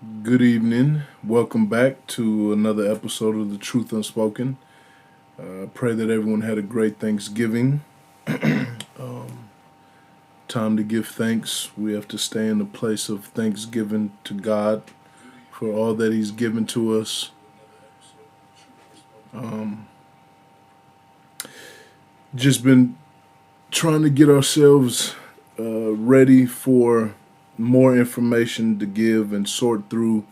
Good evening. Welcome back to another episode of the Truth-Unspoken. Pray that everyone had a great Thanksgiving. Time to give thanks. We have to stay in the place of thanksgiving to God for all that He's given to us. Just been trying to get ourselves ready for more information to give and sort through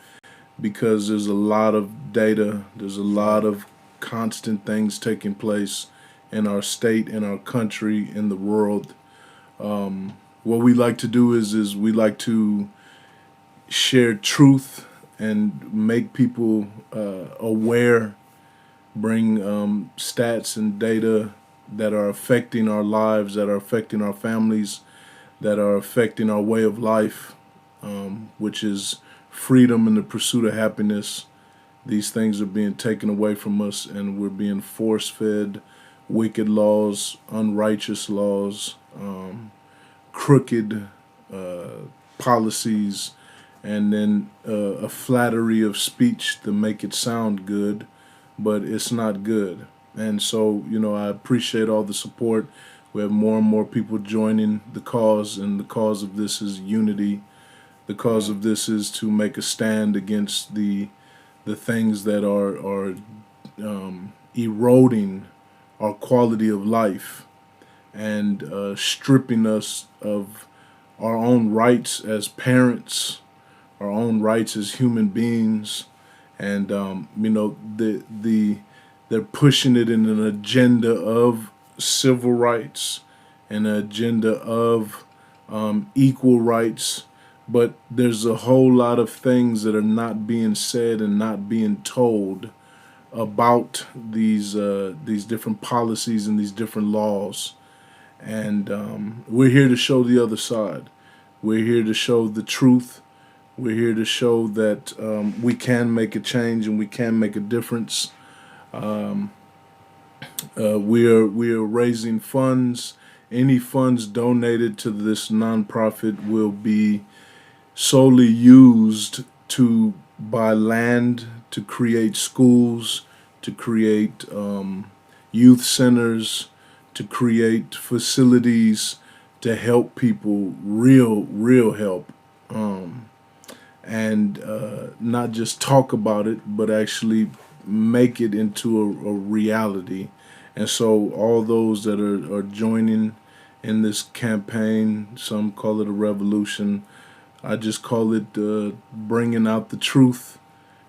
because there's a lot of data, there's a lot of constant things taking place in our state, in our country, in the world. What we like to do is we like to share truth and make people aware, bring stats and data that are affecting our lives, that are affecting our families, that are affecting our way of life, which is freedom and the pursuit of happiness. These things are being taken away from us, and we're being force fed wicked laws, unrighteous laws, crooked policies, and then a flattery of speech to make it sound good, but it's not good. And so, I appreciate all the support. We have more and more people joining the cause, and the cause of this is unity. The cause of this is to make a stand against the things that are eroding our quality of life and stripping us of our own rights as parents, our own rights as human beings, and they're pushing it in an agenda of civil rights, an agenda of equal rights, but there's a whole lot of things that are not being said and not being told about these different policies and these different laws. And we're here to show the other side. We're here to show the truth. We're here to show that we can make a change and we can make a difference. We are raising funds. Any funds donated to this nonprofit will be solely used to buy land, to create schools, to create youth centers, to create facilities to help people, real help, and not just talk about it, but actually make it into a reality. And so, all those that are joining in this campaign, some call it a revolution. I just call it bringing out the truth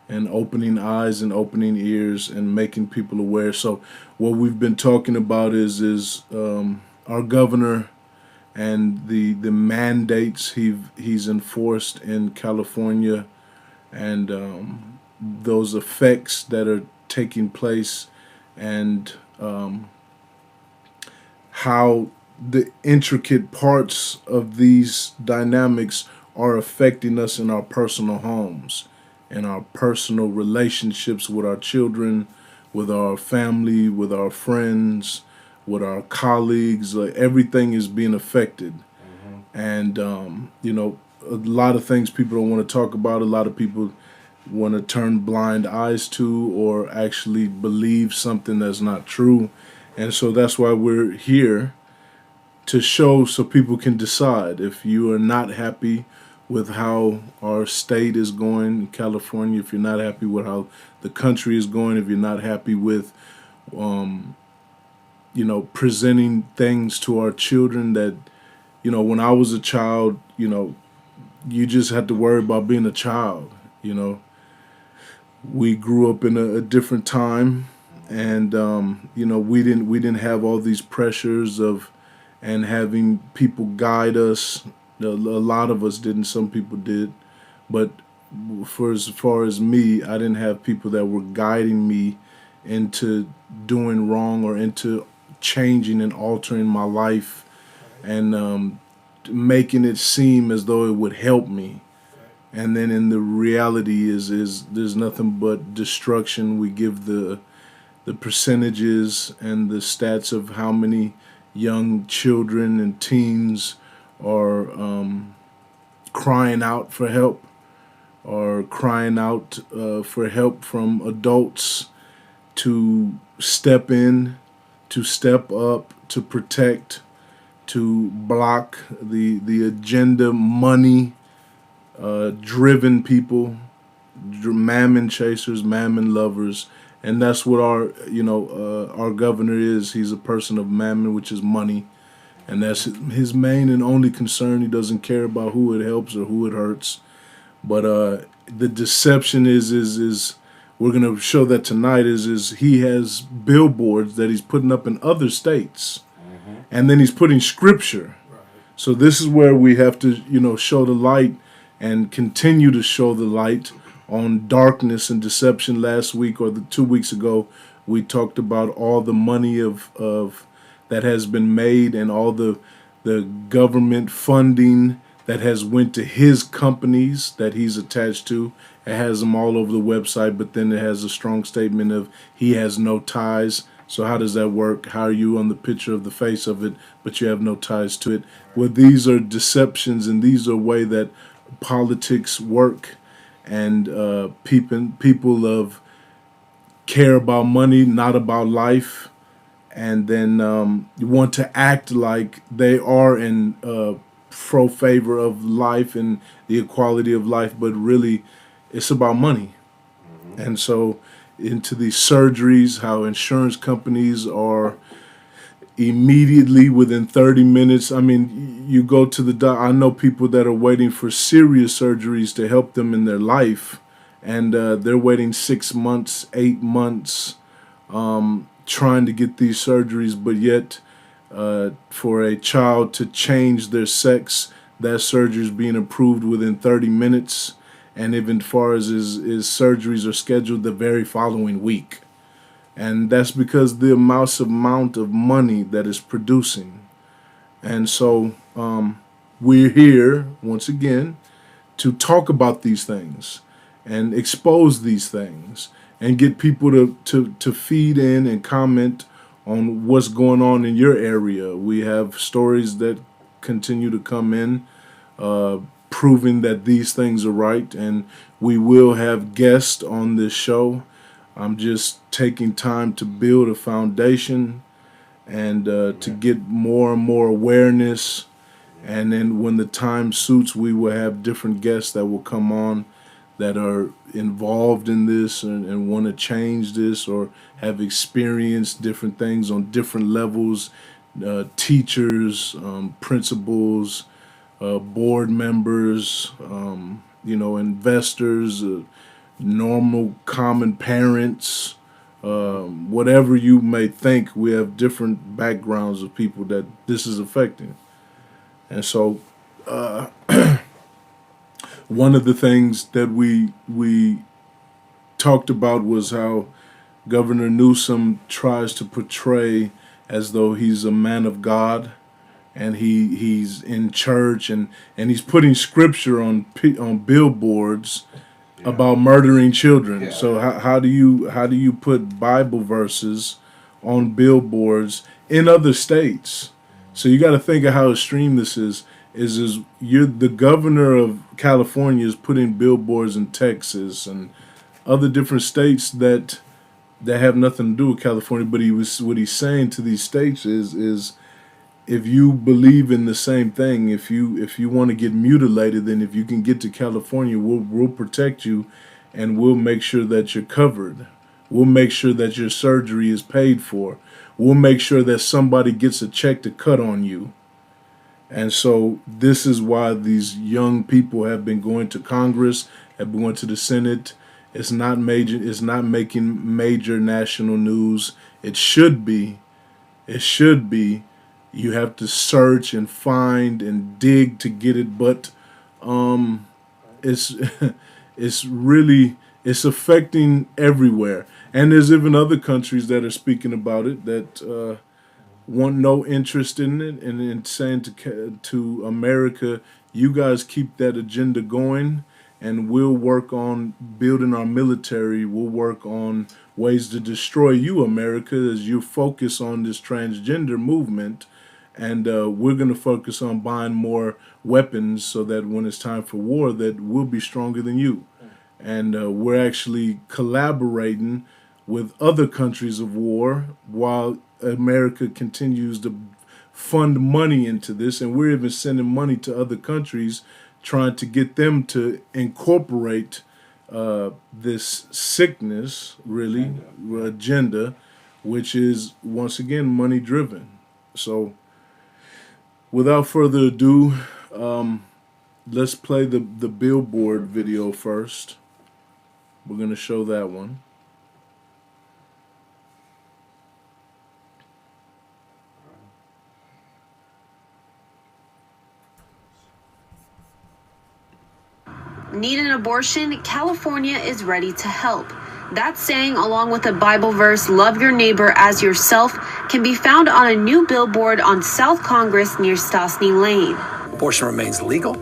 and opening eyes and opening ears and making people aware. So what we've been talking about is our governor and the mandates he's enforced in California, and those effects that are taking place, and how the intricate parts of these dynamics are affecting us in our personal homes, in our personal relationships with our children, with our family, with our friends, with our colleagues. Like, everything is being affected. And, a lot of things people don't want to talk about. A lot of people want to turn blind eyes to or actually believe something that's not true. And so that's why we're here to show so people can decide. If you are not happy with how our state is going in California, if you're not happy with how the country is going, if you're not happy with, presenting things to our children that, when I was a child, you just had to worry about being a child. We grew up in a different time, and we didn't have all these pressures of and having people guide us. A lot of us didn't. Some people did, but for as far as me, I didn't have people that were guiding me into doing wrong or into changing and altering my life, and making it seem as though it would help me. And then in the reality is there's nothing but destruction. We give the percentages and the stats of how many young children and teens are crying out for help, are crying out for help from adults to step in, to step up, to protect, to block the agenda, money driven people, mammon chasers, mammon lovers, and that's what our governor is. He's a person of mammon, which is money, and that's his main and only concern. He doesn't care about who it helps or who it hurts. But the deception is we're gonna show that tonight is he has billboards that he's putting up in other states, and then he's putting scripture. So this is where we have to show the light and continue to show the light on darkness and deception. Last week or 2 weeks ago, we talked about all the money of that has been made and all the government funding that has went to his companies that he's attached to. It has them all over the website, but then it has a strong statement of he has no ties. So how does that work? How are you on the picture of the face of it, but you have no ties to it? Well, these are deceptions, and these are way that politics work, and people of care about money, not about life, and then you want to act like they are in pro favor of life and the equality of life, but really it's about money. And so into these surgeries, how insurance companies are immediately within 30 minutes. I mean, you go to the doc. I know people that are waiting for serious surgeries to help them in their life, and they're waiting 6 months, 8 months, trying to get these surgeries, but yet for a child to change their sex, that surgery is being approved within 30 minutes. And even far as his surgeries are scheduled the very following week. And that's because the amount of money that is producing. And so we're here, once again, to talk about these things and expose these things and get people to feed in and comment on what's going on in your area. We have stories that continue to come in proving that these things are right, and we will have guests on this show. I'm just taking time to build a foundation and to get more and more awareness, and then when the time suits, we will have different guests that will come on that are involved in this and want to change this or have experienced different things on different levels, teachers, principals, board members, investors, normal common parents, whatever you may think. We have different backgrounds of people that this is affecting. And so one of the things that we talked about was how Governor Newsom tries to portray as though he's a man of God, and he's in church, and he's putting scripture on billboards about murdering children. Yeah. So how do you put Bible verses on billboards in other states? So you got to think of how extreme this is. Is you're the governor of California is putting billboards in Texas and other different states that have nothing to do with California. But what he's saying to these states is if you believe in the same thing, if you want to get mutilated, then if you can get to California, we'll protect you, and we'll make sure that you're covered. We'll make sure that your surgery is paid for. We'll make sure that somebody gets a check to cut on you. And so this is why these young people have been going to Congress, have been going to the Senate. It's not major. It's not making major national news. It should be. It should be. You have to search and find and dig to get it, but it's it's affecting everywhere. And there's even other countries that are speaking about it that want no interest in it, and in saying to America, you guys keep that agenda going, and we'll work on building our military. We'll work on ways to destroy you, America, as you focus on this transgender movement. And we're going to focus on buying more weapons so that when it's time for war, that we'll be stronger than you. and we're actually collaborating with other countries of war while America continues to fund money into this, and we're even sending money to other countries trying to get them to incorporate this sickness, really, agenda, which is, once again, money driven. So, without further ado, let's play the billboard video first. We're going to show that one. Need an abortion? California is ready to help. That saying, along with the Bible verse, love your neighbor as yourself, can be found on a new billboard on South Congress near Stosny Lane. Abortion remains legal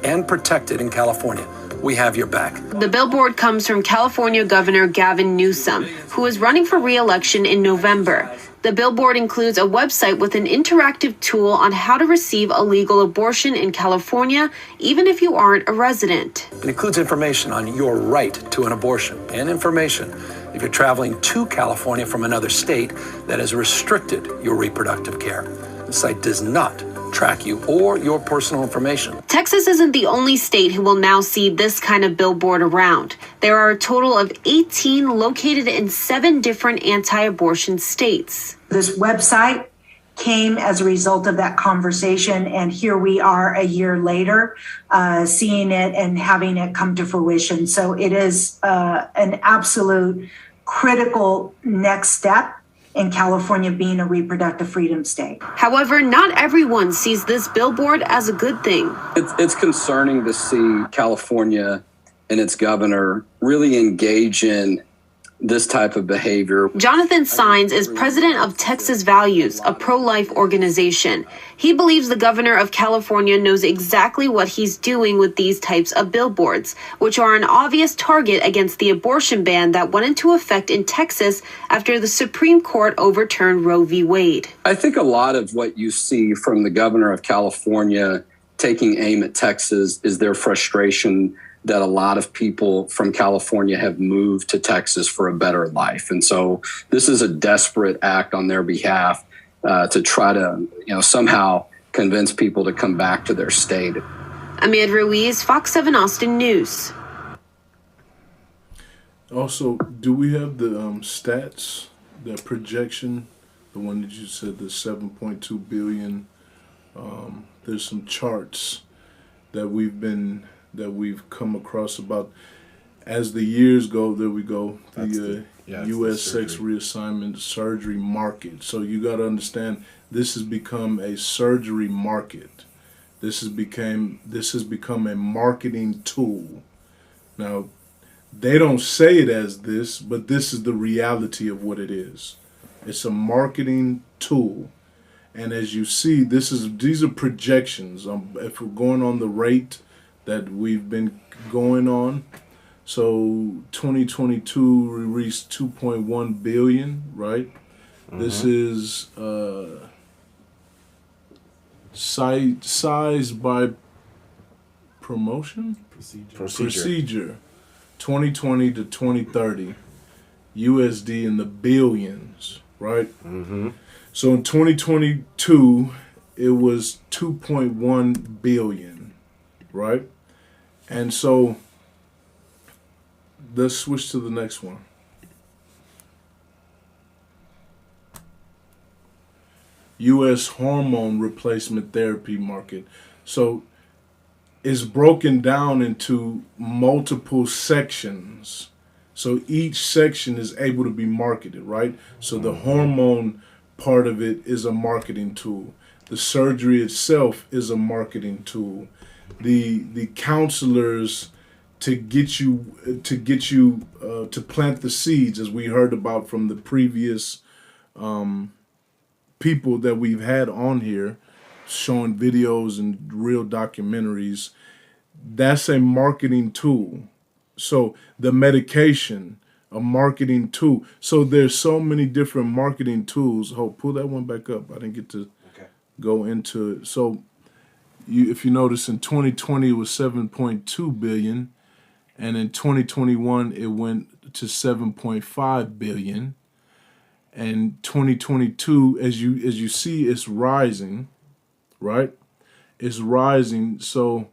and protected in California. We have your back. The billboard comes from California Governor Gavin Newsom, who is running for re-election in November. The billboard includes a website with an interactive tool on how to receive a legal abortion in California, even if you aren't a resident. It includes information on your right to an abortion and information if you're traveling to California from another state that has restricted your reproductive care. The site does not track you or your personal information. Texas isn't the only state who will now see this kind of billboard around. There are a total of 18 located in 7 different anti-abortion states. This website came as a result of that conversation, and here we are a year later, seeing it and having it come to fruition. So it is an absolute critical next step in California being a reproductive freedom state. However, not everyone sees this billboard as a good thing. It's concerning to see California and its governor really engage in this type of behavior. Jonathan Saenz is president of Texas Values, a pro-life organization. He believes the governor of California knows exactly what he's doing with these types of billboards, which are an obvious target against the abortion ban that went into effect in Texas after the Supreme Court overturned Roe v. Wade. I think a lot of what you see from the governor of California taking aim at Texas is their frustration that a lot of people from California have moved to Texas for a better life. And so this is a desperate act on their behalf to try to, somehow convince people to come back to their state. Amid Ruiz, Fox 7 Austin News. Also, do we have the stats, the projection, the one that you said, the 7.2 billion? There's some charts that we've come across about as the years go. There we go. The U.S. sex reassignment surgery market. So you got to understand, this has become a surgery market. This has become a marketing tool. Now, they don't say it as this, but this is the reality of what it is. It's a marketing tool. And as you see, these are projections. If we're going on the rate that we've been going on. So 2022 we reached 2.1 billion, right? Mm-hmm. This is size by promotion? Procedure. 2020 to 2030. USD in the billions, right? Mm-hmm. So in 2022 it was 2.1 billion, right? And so let's switch to the next one. U.S. hormone replacement therapy market. So it's broken down into multiple sections. So each section is able to be marketed, right? So the hormone part of it is a marketing tool. The surgery itself is a marketing tool. The counselors to get you to plant the seeds, as we heard about from the previous people that we've had on here, showing videos and real documentaries. That's a marketing tool. So the medication, a marketing tool. So there's so many different marketing tools. Pull that one back up. I didn't get to go into it. So if you notice, in 2020 it was 7.2 billion, and in 2021 it went to 7.5 billion. And 2022, as you see, it's rising, right? It's rising. So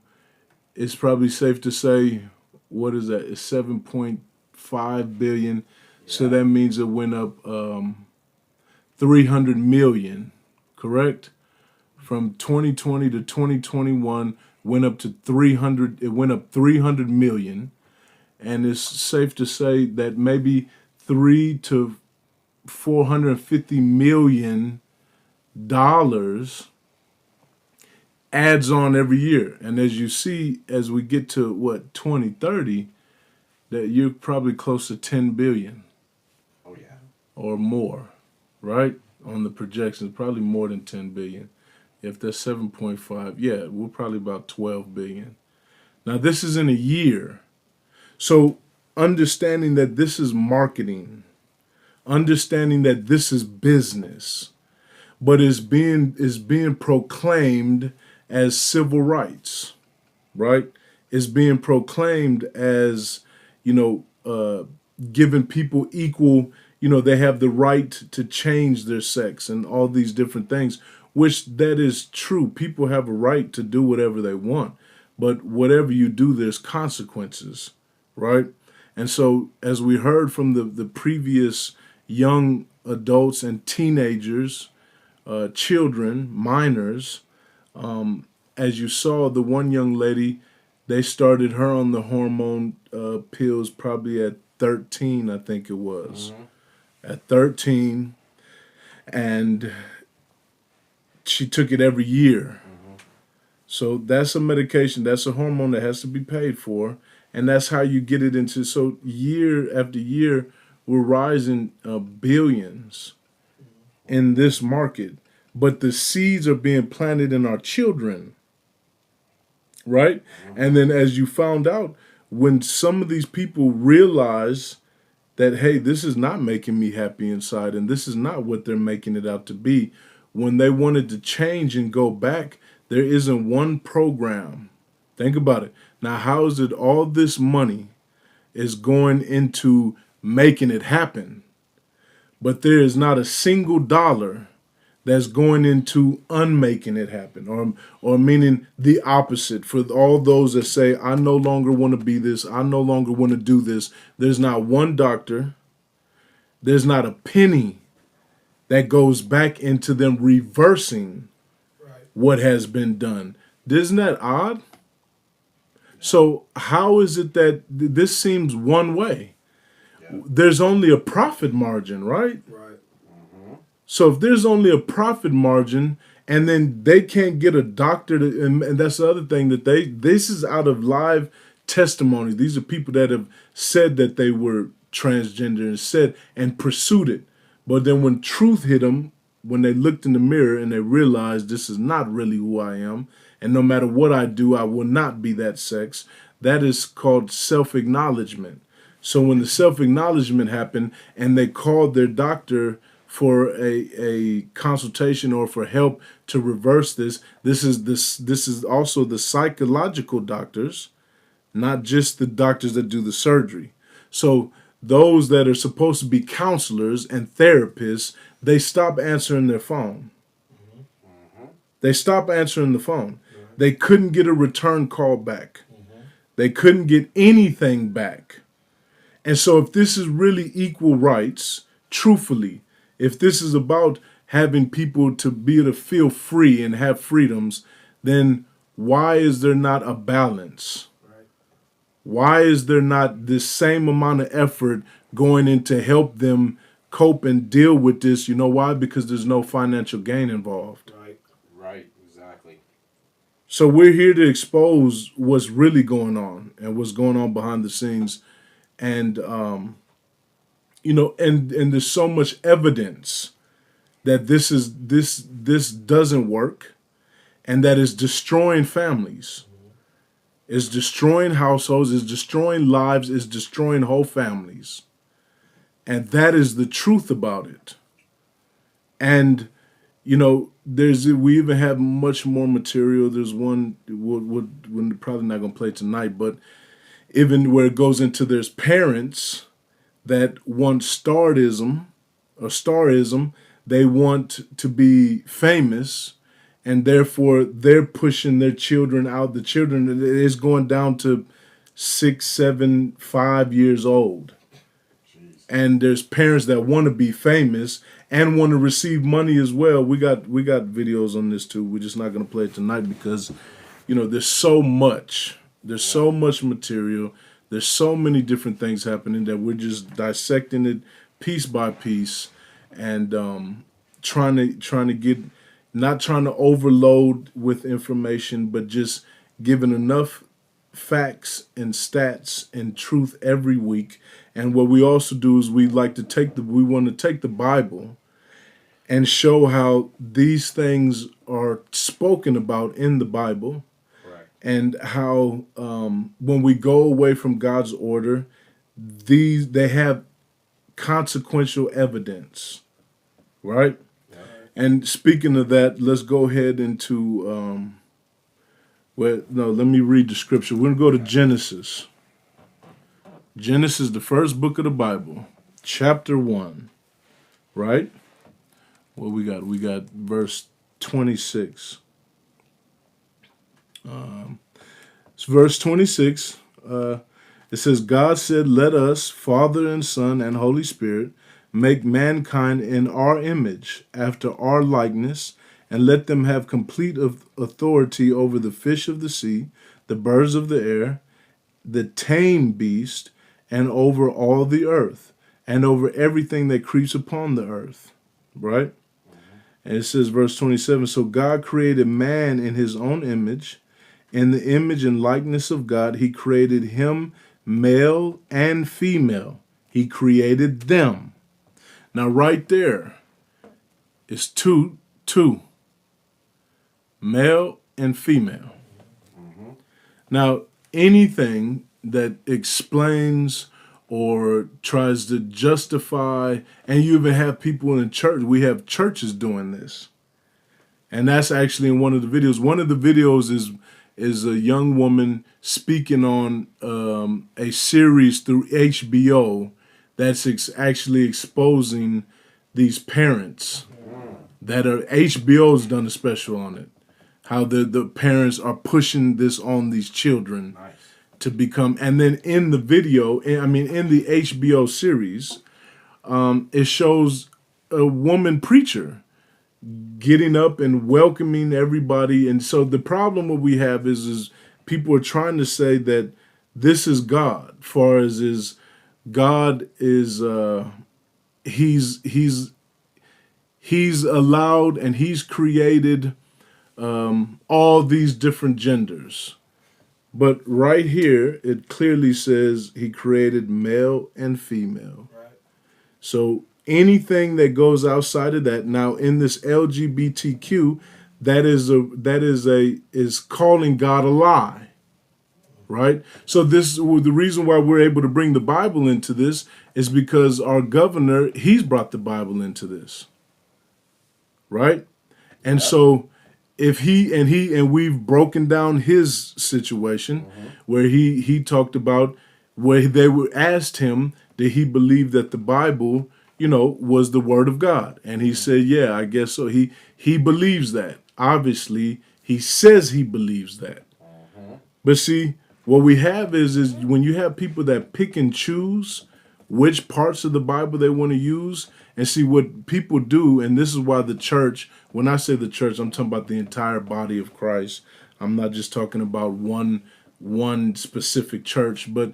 it's probably safe to say, what is that? It's 7.5 billion. Yeah. So that means it went up 300 million, correct? From 2020 to 2021 went up to 300. It went up 300 million, and it's safe to say that maybe 3 to 450 million dollars adds on every year. And as you see, as we get to 2030, that you're probably close to 10 billion. Oh yeah. Or more, right? On the projections, probably more than 10 billion. If that's 7.5, yeah, we're probably about 12 billion. Now this is in a year. So understanding that this is marketing, understanding that this is business, but is being proclaimed as civil rights, right? It's being proclaimed as, giving people equal, they have the right to change their sex and all these different things, which that is true. People have a right to do whatever they want, but whatever you do, there's consequences, right? And so as we heard from the previous young adults and teenagers, children, minors, as you saw, the one young lady, they started her on the hormone pills probably at 13, I think it was. Mm-hmm. At 13, and she took it every year. Mm-hmm. So that's a medication, that's a hormone that has to be paid for, and that's how you get it into. So year after year, we're rising billions in this market, but the seeds are being planted in our children, right? Mm-hmm. And then as you found out, when some of these people realize that, hey, this is not making me happy inside, and this is not what they're making it out to be, when they wanted to change and go back, there isn't one program. Think about it. Now, how is it all this money is going into making it happen, but there is not a single dollar that's going into unmaking it happen, or meaning the opposite for all those that say, I no longer want to be this, I no longer want to do this. There's not one doctor, there's not a penny that goes back into them reversing what has been done. Isn't that odd? So how is it that this seems one way? Yeah. There's only a profit margin, right? Right. Mm-hmm. So if there's only a profit margin, and then they can't get a doctor to, and that's the other thing that this is out of live testimony. These are people that have said that they were transgender and said and pursued it. But then when truth hit them, when they looked in the mirror and they realized this is not really who I am, and no matter what I do, I will not be that sex, that is called self-acknowledgement. So when the self-acknowledgement happened and they called their doctor for a consultation or for help to reverse this is also the psychological doctors, not just the doctors that do the surgery. So those that are supposed to be counselors and therapists, they stop answering their phone. Mm-hmm. They stop answering the phone. Mm-hmm. They couldn't get a return call back. Mm-hmm. They couldn't get anything back. And so if this is really equal rights, truthfully, if this is about having people to be able to feel free and have freedoms, then why is there not a balance? Why is there not this same amount of effort going in to help them cope and deal with this? You know why? Because there's no financial gain involved. Right, exactly. So we're here to expose what's really going on and what's going on behind the scenes. And, and there's so much evidence that this doesn't work and that is destroying families. It's destroying households, it's destroying lives, it's destroying whole families. And that is the truth about it. And, we even have much more material. There's one we're probably not going to play tonight, but even where it goes into there's parents that want starism, they want to be famous, and therefore they're pushing their children out. The children is going down to 6, 7, 5 years old. And there's parents that want to be famous and want to receive money as well. We got videos on this too. We're just not going to play it tonight because, there's so much. There's so much material. There's so many different things happening that we're just dissecting it piece by piece and trying to get, not trying to overload with information, but just giving enough facts and stats and truth every week. And what we also do is we want to take the Bible and show how these things are spoken about in the Bible. Right. And how when we go away from God's order, they have consequential evidence, right? Yeah. And speaking of that, let's go ahead into let me read the scripture. We're going to go to Genesis. Genesis, the first book of the Bible, chapter 1, right? What we got? We got verse 26. It's verse 26. It says, God said, let us, Father and Son and Holy Spirit, make mankind in our image, after our likeness, and let them have complete authority over the fish of the sea, the birds of the air, the tame beast, and over all the earth, and over everything that creeps upon the earth. Right? And it says, verse 27, so God created man in his own image. In the image and likeness of God, he created him, male and female. He created them. Now, right there is two. Male and female. Mm-hmm. Now, anything that explains or tries to justify, and you even have people in the church, we have churches doing this. And that's actually in one of the videos. One of the videos is a young woman speaking on a series through HBO that's actually exposing these parents that are, HBO's done a special on it. How the parents are pushing this on these children. Nice. To become, and then in the video, in the HBO series, it shows a woman preacher getting up and welcoming everybody. And so the problem what we have is people are trying to say that this is God, far as is God is he's allowed and he's created all these different genders. But right here, it clearly says he created male and female. Right. So anything that goes outside of that, now in this LGBTQ, that is calling God a lie. Right? So the reason why we're able to bring the Bible into this is because our governor, he's brought the Bible into this. Right? And so if we've broken down his situation where he talked about where they were asked him, did he believe that the Bible, was the word of God? And he said, yeah, I guess so. He believes that. Obviously, he says he believes that. But see, what we have is when you have people that pick and choose which parts of the Bible they want to use, and see what people do, and this is why the church, when I say the church, I'm talking about the entire body of Christ. I'm not just talking about one specific church. But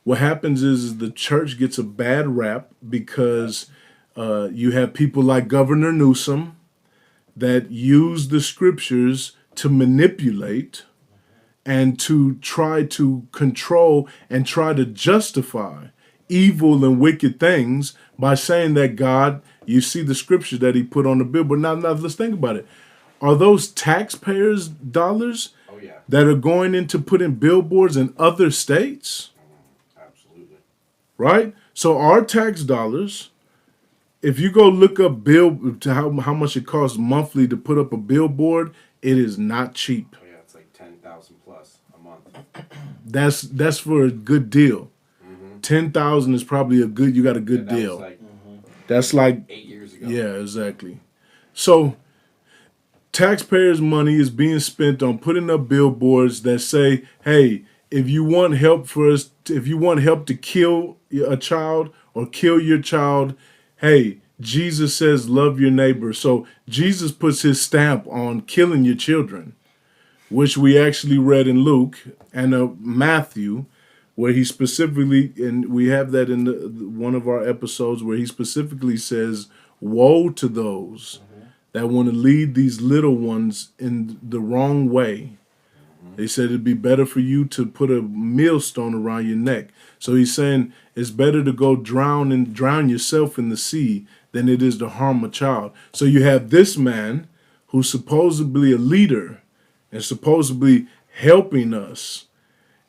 what happens is the church gets a bad rap because you have people like Governor Newsom that use the scriptures to manipulate and to try to control and try to justify evil and wicked things by saying that God, you see the scripture that he put on the billboard. Now let's think about it. Are those taxpayers' dollars that are going into putting billboards in other states? Absolutely. Right? So our tax dollars, if you go look up how much it costs monthly to put up a billboard, it is not cheap. Oh yeah, it's like 10,000 plus a month. That's for a good deal. 10,000 is probably you got a good That was deal. like That's like 8 years ago. yeah, exactly. So taxpayers' money is being spent on putting up billboards that say, "Hey, if you want help if you want help to kill a child or kill your child, hey, Jesus says love your neighbor." So Jesus puts his stamp on killing your children, which we actually read in Luke and Matthew, where he specifically, and we have that in one of our episodes where he specifically says, "Woe to those that want to lead these little ones in the wrong way." They said it'd be better for you to put a millstone around your neck. So he's saying it's better to go drown yourself in the sea than it is to harm a child. So you have this man who's supposedly a leader and supposedly helping us,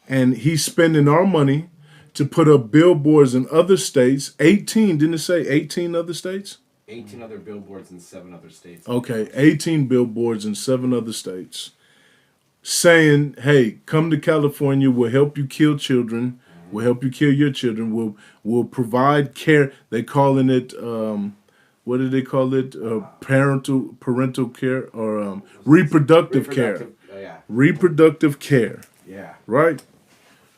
and he's spending our money to put up billboards in other states. 18, didn't it say 18 other states? 18 other billboards in 7 other states. Okay, 18 billboards in 7 other states saying, "Hey, come to California. We'll help you kill children. We'll help you kill your children. We'll provide care." They calling it what do they call it? Parental care or reproductive care. Yeah. Reproductive care, Yeah. right?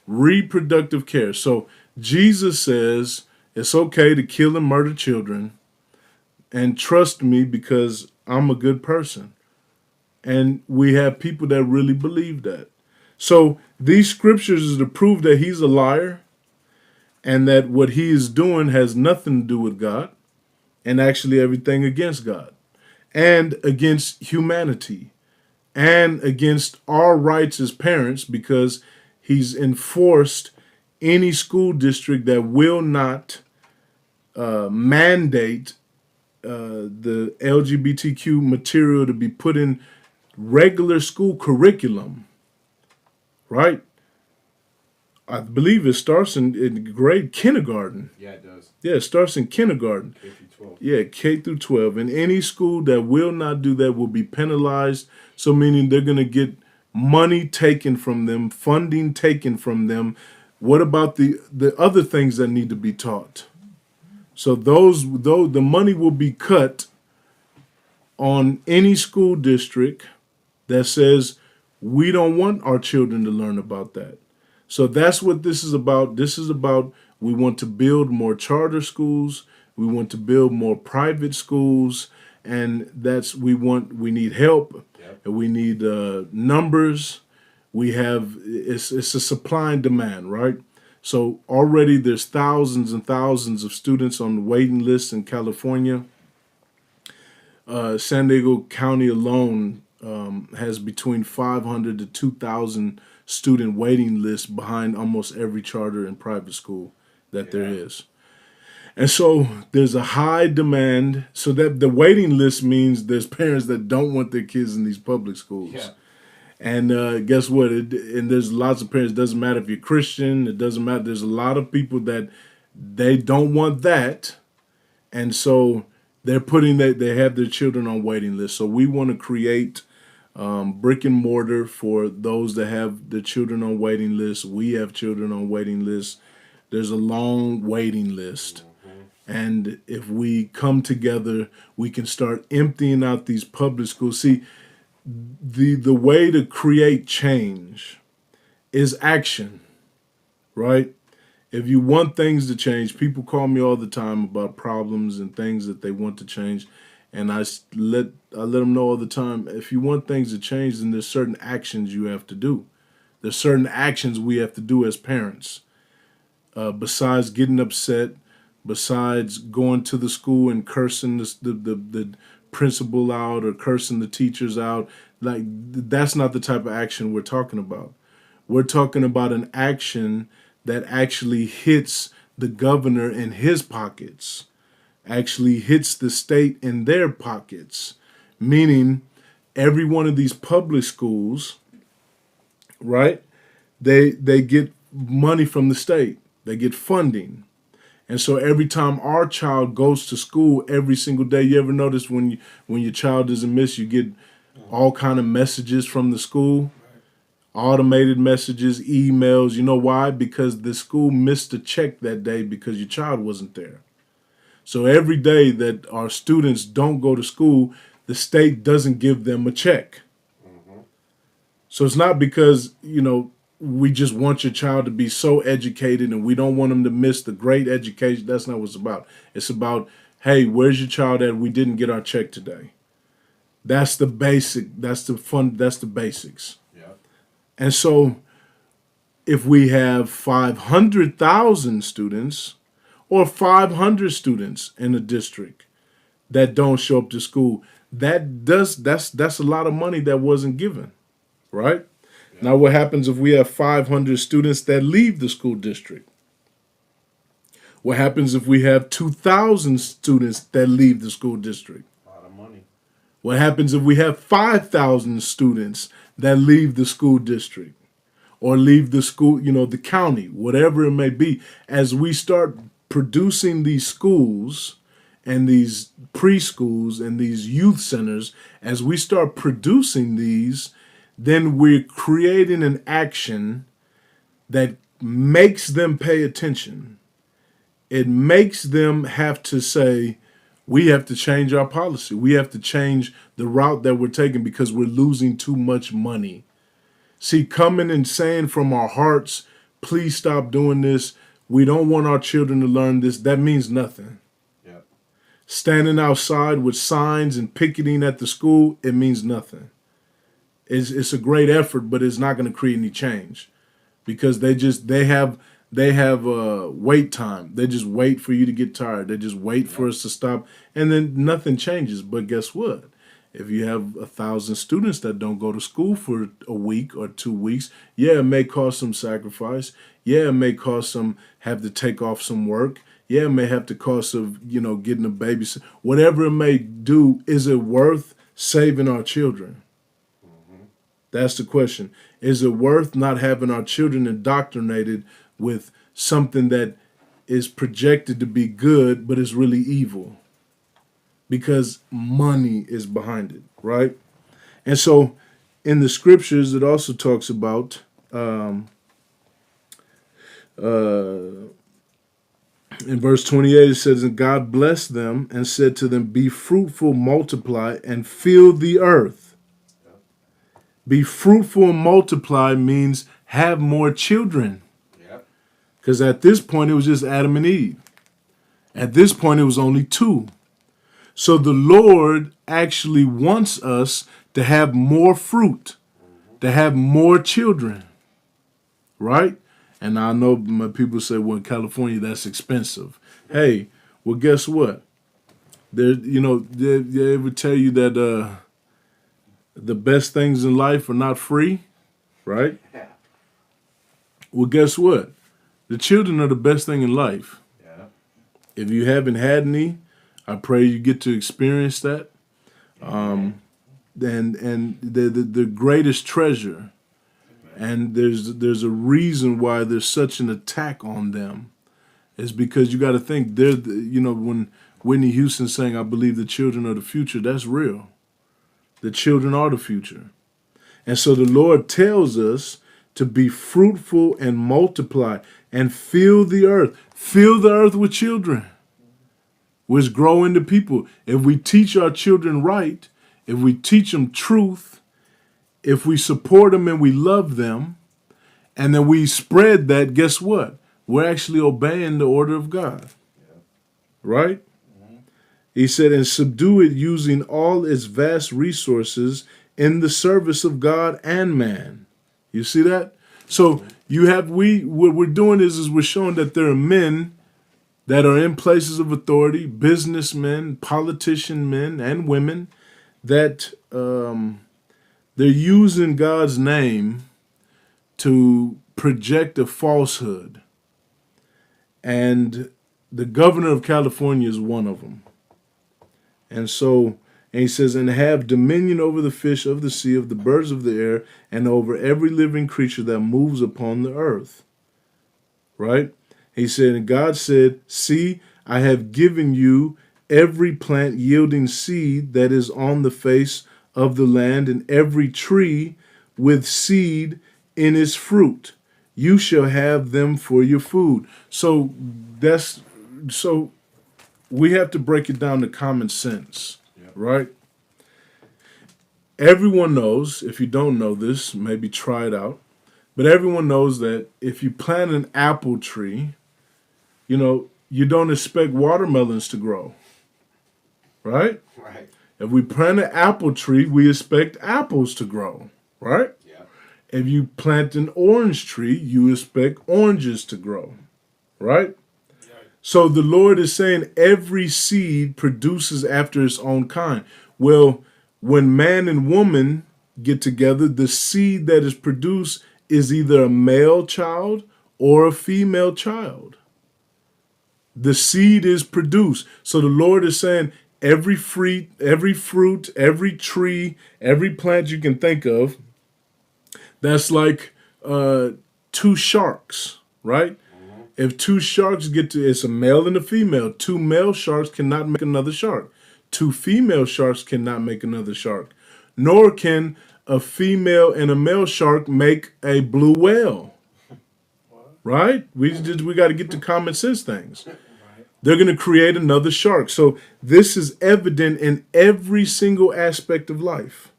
Reproductive care. So Jesus says it's okay to kill and murder children, and trust me because I'm a good person. And we have people that really believe that. So these scriptures is to prove that he's a liar and that what he is doing has nothing to do with God and actually everything against God and against humanity and against our rights as parents, because he's enforced any school district that will not mandate the LGBTQ material to be put in regular school curriculum, right? I believe it starts in grade kindergarten. Yeah, it does. Yeah, it starts in kindergarten. K through 12. Yeah, K through 12. And any school that will not do that will be penalized. So meaning they're going to get money taken from them, funding taken from them. What about the other things that need to be taught? So the money will be cut on any school district that says we don't want our children to learn about that. So that's what this is about. This is about we want to build more charter schools. We want to build more private schools, and we need help. Yep. And we need numbers. It's a supply and demand, right? So already there's thousands and thousands of students on the waiting list in California. San Diego County alone has between 500 to 2,000 student waiting lists behind almost every charter and private school that there is. And so there's a high demand. So that the waiting list means there's parents that don't want their kids in these public schools. Yeah. And guess what? And there's lots of parents. It doesn't matter if you're Christian. It doesn't matter. There's a lot of people that they don't want that. And so they have their children on waiting lists. So we want to create brick and mortar for those that have their children on waiting lists. We have children on waiting lists. There's a long waiting list. And if we come together, we can start emptying out these public schools. See, the way to create change is action, right? If you want things to change, people call me all the time about problems and things that they want to change. And I let them know all the time, if you want things to change, then there's certain actions you have to do. There's certain actions we have to do as parents. Besides getting upset, besides going to the school and cursing the principal out or cursing the teachers out, like that's not the type of action we're talking about. We're talking about an action that actually hits the governor in his pockets, actually hits the state in their pockets, meaning every one of these public schools, right, they get money from the state. They get funding. And so every time our child goes to school every single day, you ever notice when your child isn't missed, you get all kind of messages from the school, automated messages, emails. You know why? Because the school missed a check that day because your child wasn't there. So every day that our students don't go to school, the state doesn't give them a check. So it's not because, we just want your child to be so educated and we don't want them to miss the great education. That's not what it's about. It's about, hey, where's your child at? We didn't get our check today. That's the basic. That's the basics. Yeah. And so if we have 500,000 students or 500 students in a district that don't show up to school, that's a lot of money that wasn't given, right? Yeah. Now what happens if we have 500 students that leave the school district? What happens if we have 2,000 students that leave the school district? A lot of money. What happens if we have 5,000 students that leave the school district or leave the school, the county, whatever it may be? As we start producing these schools and these preschools and these youth centers, as we start producing these, then we're creating an action that makes them pay attention. It makes them have to say, we have to change our policy. We have to change the route that we're taking because we're losing too much money. See, coming and saying from our hearts, please stop doing this. We don't want our children to learn this. That means nothing. Yep. Standing outside with signs and picketing at the school, it means nothing. It's a great effort, but it's not going to create any change because they have wait time. They just wait for you to get tired. They just wait for us to stop, and then nothing changes. But guess what? If you have 1,000 students that don't go to school for a week or 2 weeks, yeah, it may cause some sacrifice. Yeah, it may cause some have to take off some work. Yeah, it may have to cost of, getting a babysitter. Whatever it may do, is it worth saving our children? Mm-hmm. That's the question. Is it worth not having our children indoctrinated with something that is projected to be good, but is really evil? Because money is behind it, right? And so in the scriptures, it also talks about in verse 28, it says, and God blessed them and said to them, be fruitful, multiply, and fill the earth. Be fruitful and multiply means have more children. Because at this point, it was just Adam and Eve. At this point, it was only 2. So the Lord actually wants us to have more fruit, to have more children, right? And I know my people say, well, in California, that's expensive. Hey, well, guess what? They ever tell you that the best things in life are not free, right? Yeah. Well, guess what? The children are the best thing in life. Yeah. If you haven't had any, I pray you get to experience that. And the greatest treasure. And there's a reason why there's such an attack on them. It's because you got to think when Whitney Houston sang, I believe the children are the future, that's real. The children are the future. And so the Lord tells us to be fruitful and multiply and fill the earth. Fill the earth with children, which grow into people. If we teach our children right, if we teach them truth, if we support them and we love them, and then we spread that, guess what? We're actually obeying the order of God. Yeah. Right? Mm-hmm. He said, and subdue it using all its vast resources in the service of God and man. You see that? So what we're doing is we're showing that there are men that are in places of authority, businessmen, politician men, and women, that they're using God's name to project a falsehood. And the governor of California is one of them. And he says, and have dominion over the fish of the sea, of the birds of the air, and over every living creature that moves upon the earth. Right? He said, and God said, see, I have given you every plant yielding seed that is on the face of the land, and every tree with seed in its fruit. You shall have them for your food. So we have to break it down to common sense, right? Everyone knows, if you don't know this, maybe try it out. But everyone knows that if you plant an apple tree, you don't expect watermelons to grow, right? Right. If we plant an apple tree, we expect apples to grow, right? Yeah. If you plant an orange tree, you expect oranges to grow, right? So the Lord is saying every seed produces after its own kind. Well, when man and woman get together, the seed that is produced is either a male child or a female child. The seed is produced. So the Lord is saying every fruit, every tree, every plant you can think of, that's like two sharks, right? If two sharks it's a male and a female. Two male sharks cannot make another shark. Two female sharks cannot make another shark. Nor can a female and a male shark make a blue whale. Right? We got to get to common sense things. They're going to create another shark. So this is evident in every single aspect of life.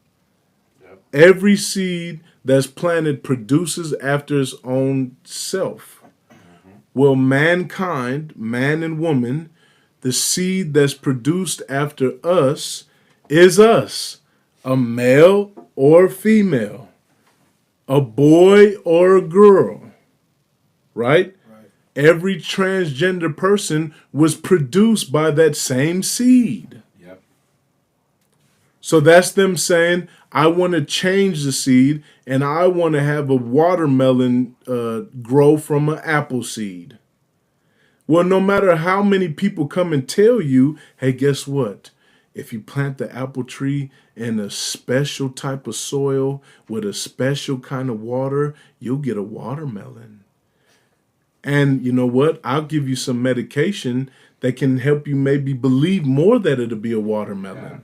Yep. Every seed that's planted produces after its own self. Well, mankind, man and woman, the seed that's produced after us is us, a male or female, a boy or a girl, right? Every transgender person was produced by that same seed. Yep. So that's them saying, I want to change the seed and I want to have a watermelon grow from an apple seed. Well, no matter how many people come and tell you, hey, guess what? If you plant the apple tree in a special type of soil with a special kind of water, you'll get a watermelon. And you know what? I'll give you some medication that can help you maybe believe more that it'll be a watermelon. Yeah.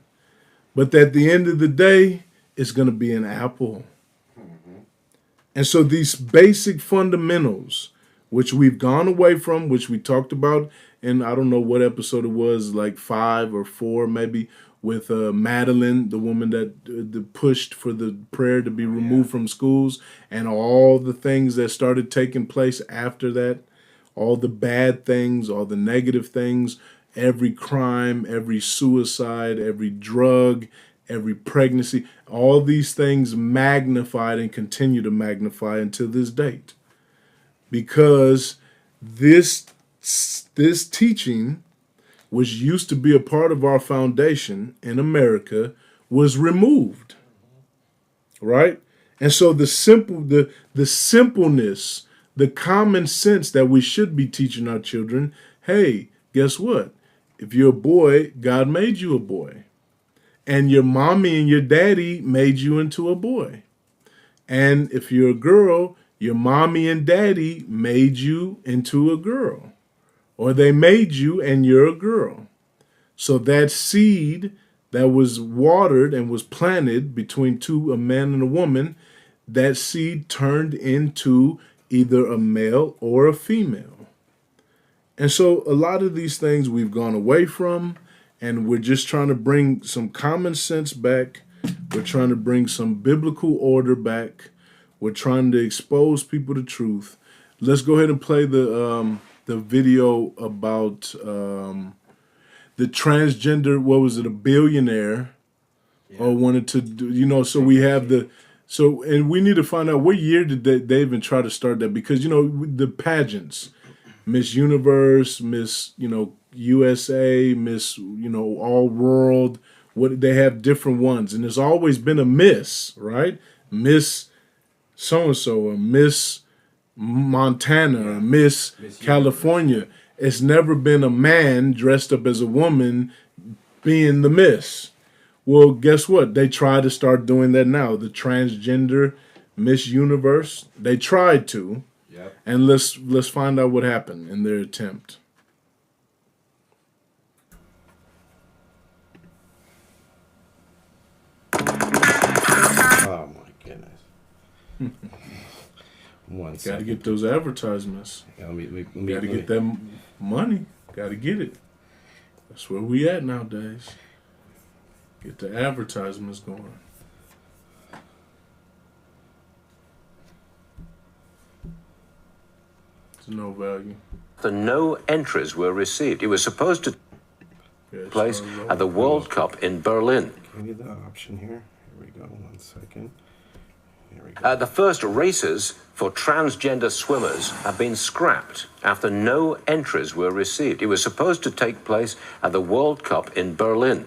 But at the end of the day, it's going to be an apple. Mm-hmm. And so these basic fundamentals, which we've gone away from, which we talked about in, I don't know what episode it was, like 5 or 4 maybe, with Madeline, the woman that pushed for the prayer to be removed from schools, and all the things that started taking place after that, all the bad things, all the negative things, every crime, every suicide, every drug, every pregnancy, all these things magnified and continue to magnify until this date. Because this teaching, which used to be a part of our foundation in America, was removed, right? And so the simpleness, the common sense that we should be teaching our children, hey, guess what? If you're a boy, God made you a boy. And your mommy and your daddy made you into a boy. And if you're a girl, your mommy and daddy made you into a girl. Or they made you and you're a girl. So that seed that was watered and was planted between a man and a woman, that seed turned into either a male or a female. And so a lot of these things we've gone away from, and we're just trying to bring some common sense back. We're trying to bring some biblical order back. We're trying to expose people to truth. Let's go ahead and play the video about the transgender, what was it, a billionaire, or wanted to do, so we have and we need to find out what year did they even try to start that, because, the pageants, Miss Universe, Miss, USA, Miss, all world, what they have different ones. And there's always been a Miss, right? Miss so-and-so, or Miss Montana, or Miss California. Universe. It's never been a man dressed up as a woman being the Miss. Well, guess what? They try to start doing that now. The transgender Miss Universe, they tried to. Yep. And let's find out what happened in their attempt. Oh my goodness. 1 Got to second. get those advertisements. Yeah, let me Got to get that money. Got to get it. That's where we at nowadays. Get the advertisements going. It's no value. No entries were received. It was supposed to take place at the World Cup in Berlin. Give me the option here. Here we go. 1 second. Here we go. The first races for transgender swimmers have been scrapped after no entries were received. It was supposed to take place at the World Cup in Berlin.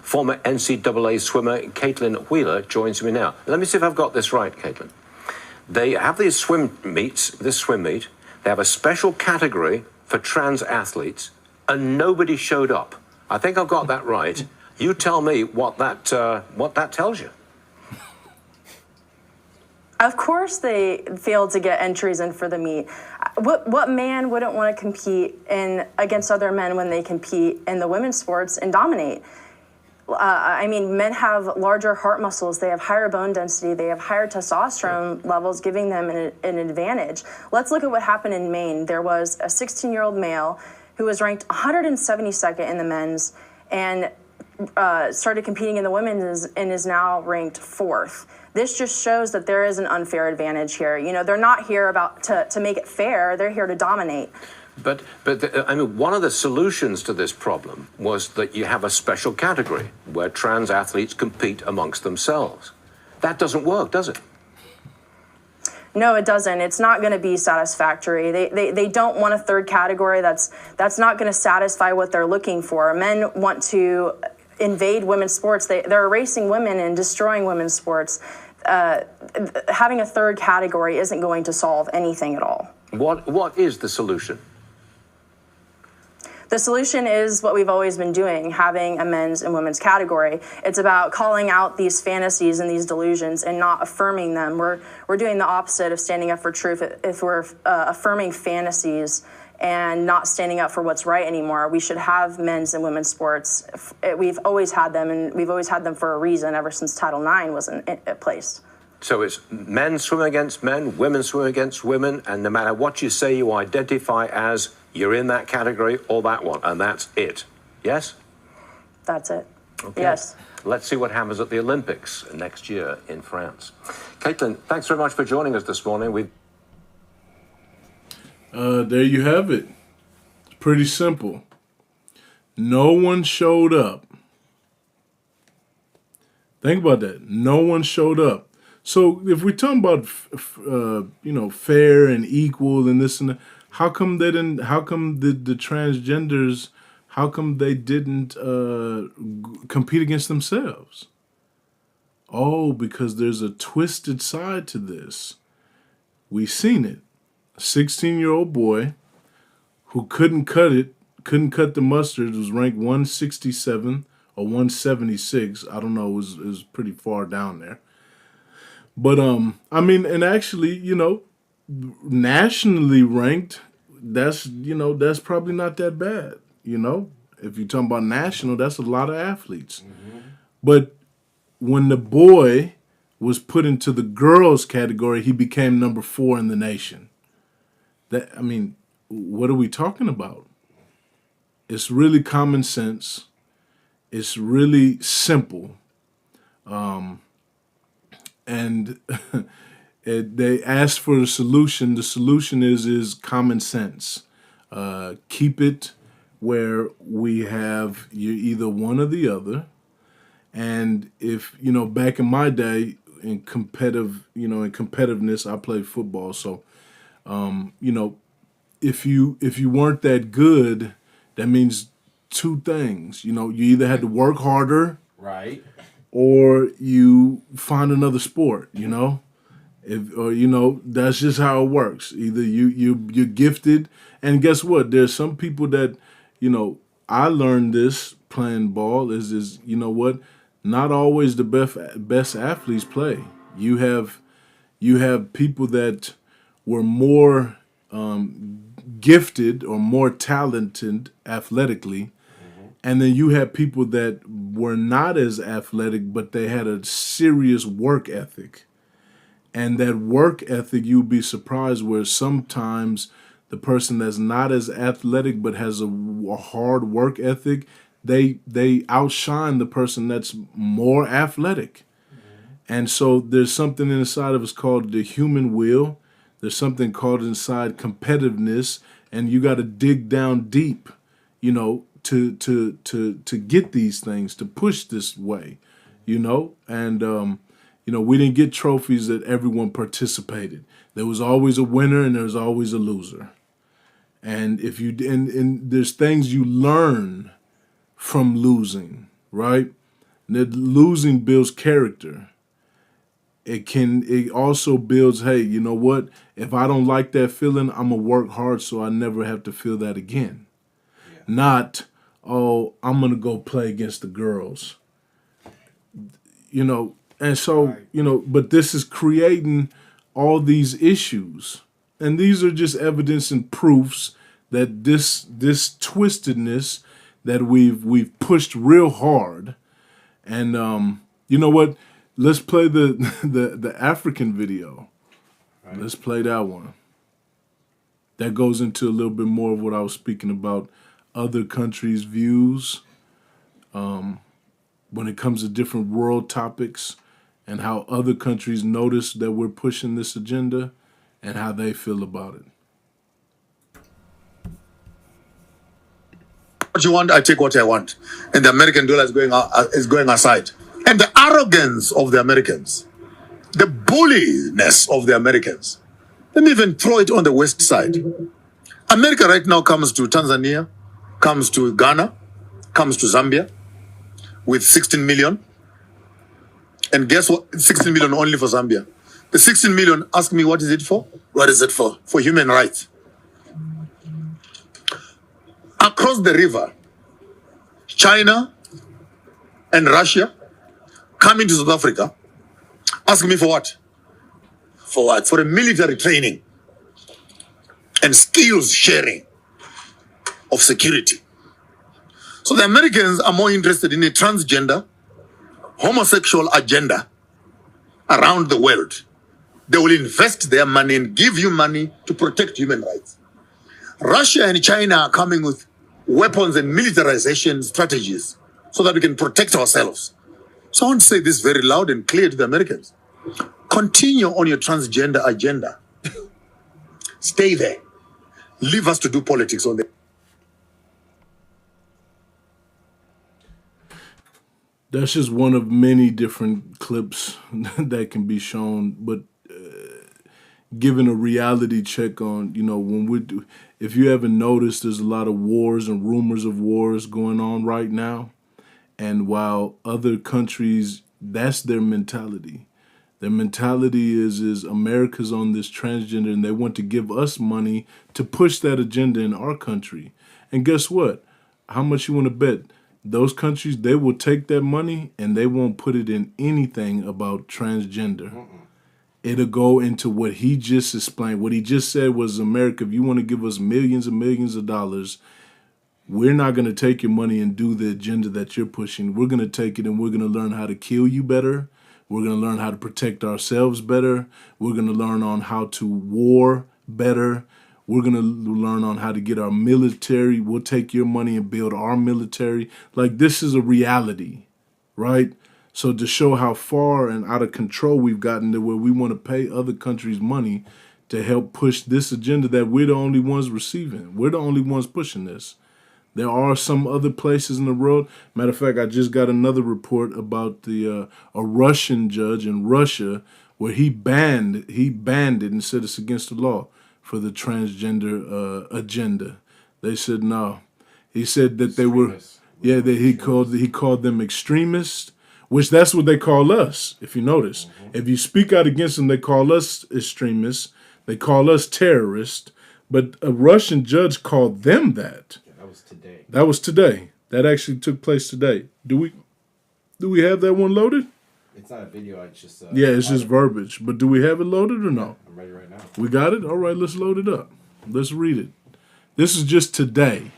Former NCAA swimmer Caitlin Wheeler joins me now. Let me see if I've got this right, Caitlin. They have these swim meet. They have a special category for trans athletes, and nobody showed up. I think I've got that right. You tell me what that tells you. Of course they failed to get entries in for the meet. What man wouldn't want to compete against other men when they compete in the women's sports and dominate? I mean, men have larger heart muscles, they have higher bone density, they have higher testosterone levels, giving them an advantage. Let's look at what happened in Maine. There was a 16-year-old male who was ranked 172nd in the men's and started competing in the women's and is now ranked 4th. This just shows that there is an unfair advantage here. You know, they're not here to make it fair, they're here to dominate. But I mean, one of the solutions to this problem was that you have a special category where trans athletes compete amongst themselves. That doesn't work, does it? No, it doesn't. It's not going to be satisfactory. They don't want a third category. That's not going to satisfy what they're looking for. Men want to invade women's sports. They're erasing women and destroying women's sports. Having a third category isn't going to solve anything at all. What is the solution? The solution is what we've always been doing, having a men's and women's category. It's about calling out these fantasies and these delusions and not affirming them. We're doing the opposite of standing up for truth. If we're affirming fantasies and not standing up for what's right anymore, we should have men's and women's sports. We've always had them, and we've always had them for a reason ever since Title IX was in place. So it's men swim against men, women swim against women, and no matter what you say you identify as, you're in that category or that one, and that's it. Yes? That's it. Okay. Yes. Let's see what happens at the Olympics next year in France. Caitlin, thanks very much for joining us this morning. There you have it. It's pretty simple. No one showed up. Think about that. No one showed up. So if we're talking about, fair and equal and this and that, how come they didn't? How come the transgenders? How come they didn't compete against themselves? Oh, because there's a twisted side to this. We've seen it. A 16-year-old boy who couldn't cut the mustard, was ranked 167 or 176. I don't know. It was pretty far down there. But and actually, nationally ranked, that's probably not that bad. If you're talking about national, that's a lot of athletes. Mm-hmm. But when the boy was put into the girls category, he became number 4 in the nation. What are we talking about? It's really common sense. It's really simple. And they asked for a solution. The solution is common sense. Keep it where we have you either one or the other. And if back in my day in competitiveness, I played football. So, if you weren't that good, that means 2 things. You either had to work harder, Right. or you find another sport, that's just how it works. Either you're gifted, and guess what? There's some people that, I learned this playing ball is what? Not always the best athletes play. You have people that were more gifted or more talented athletically. And then you have people that were not as athletic, but they had a serious work ethic. And that work ethic, you'd be surprised where sometimes the person that's not as athletic but has a hard work ethic, they outshine the person that's more athletic. And so there's something inside of us called the human will. There's something called inside competitiveness, and you got to dig down deep, you know, to get these things, to push this way, you know. And you know, we didn't get trophies that everyone participated. There was always a winner and there was always a loser. And if you and there's things you learn from losing, right? That losing builds character. It also builds, hey, you know what? If I don't like that feeling, I'm gonna work hard so I never have to feel that again. Yeah. Not, oh, I'm gonna go play against the girls. You know, and so, you know, but this is creating all these issues. And these are just evidence and proofs that this twistedness that we've pushed real hard. And you know what? Let's play the African video. Right. Let's play that one. That goes into a little bit more of what I was speaking about, other countries' views when it comes to different world topics and how other countries notice that we're pushing this agenda and how they feel about it. What you want, I take what I want. And the American dollar is going aside. And the arrogance of the Americans, the bulliness of the Americans. Let me even throw it on the west side. America right now comes to Tanzania, comes to Ghana, comes to Zambia with 16 million. And guess what? 16 million only for Zambia. The 16 million, ask me, what is it for? What is it for? For human rights. Across the river, China and Russia coming to South Africa, ask me for what? For what? For a military training and skills sharing of security. So the Americans are more interested in a transgender, homosexual agenda around the world. They will invest their money and give you money to protect human rights. Russia and China are coming with weapons and militarization strategies so that we can protect ourselves. So I want to say this very loud and clear to the Americans. Continue on your transgender agenda. Stay there. Leave us to do politics on the... That's just one of many different clips that can be shown, but given a reality check on, you know, when we do, if you haven't noticed, there's a lot of wars and rumors of wars going on right now. And while other countries, that's their mentality. Their mentality is America's on this transgender and they want to give us money to push that agenda in our country. And guess what? How much you want to bet? Those countries, they will take that money and they won't put it in anything about transgender. It'll go into what he just explained. What he just said was, America, if you want to give us millions and millions of dollars, we're not going to take your money and do the agenda that you're pushing. We're going to take it and we're going to learn how to kill you better. We're going to learn how to protect ourselves better. We're going to learn on how to war better. We're going to learn on how to get our military. We'll take your money and build our military. Like, this is a reality, right? So to show how far and out of control we've gotten to where we want to pay other countries money to help push this agenda that we're the only ones receiving. We're the only ones pushing this. There are some other places in the world. Matter of fact, I just got another report about a Russian judge in Russia where he banned it and said it's against the law for the transgender agenda. They said no. He said that they were, yeah, that he called them extremists, which that's what they call us. If you notice, if you speak out against them, they call us extremists. They call us terrorists. But a Russian judge called them that. Today. That was today. That actually took place today. Do we have that one loaded? It's not a video. It's just yeah, it's just verbiage. But do we have it loaded or no? I'm ready right now. We got it? All right, let's load it up. Let's read it. This is just today.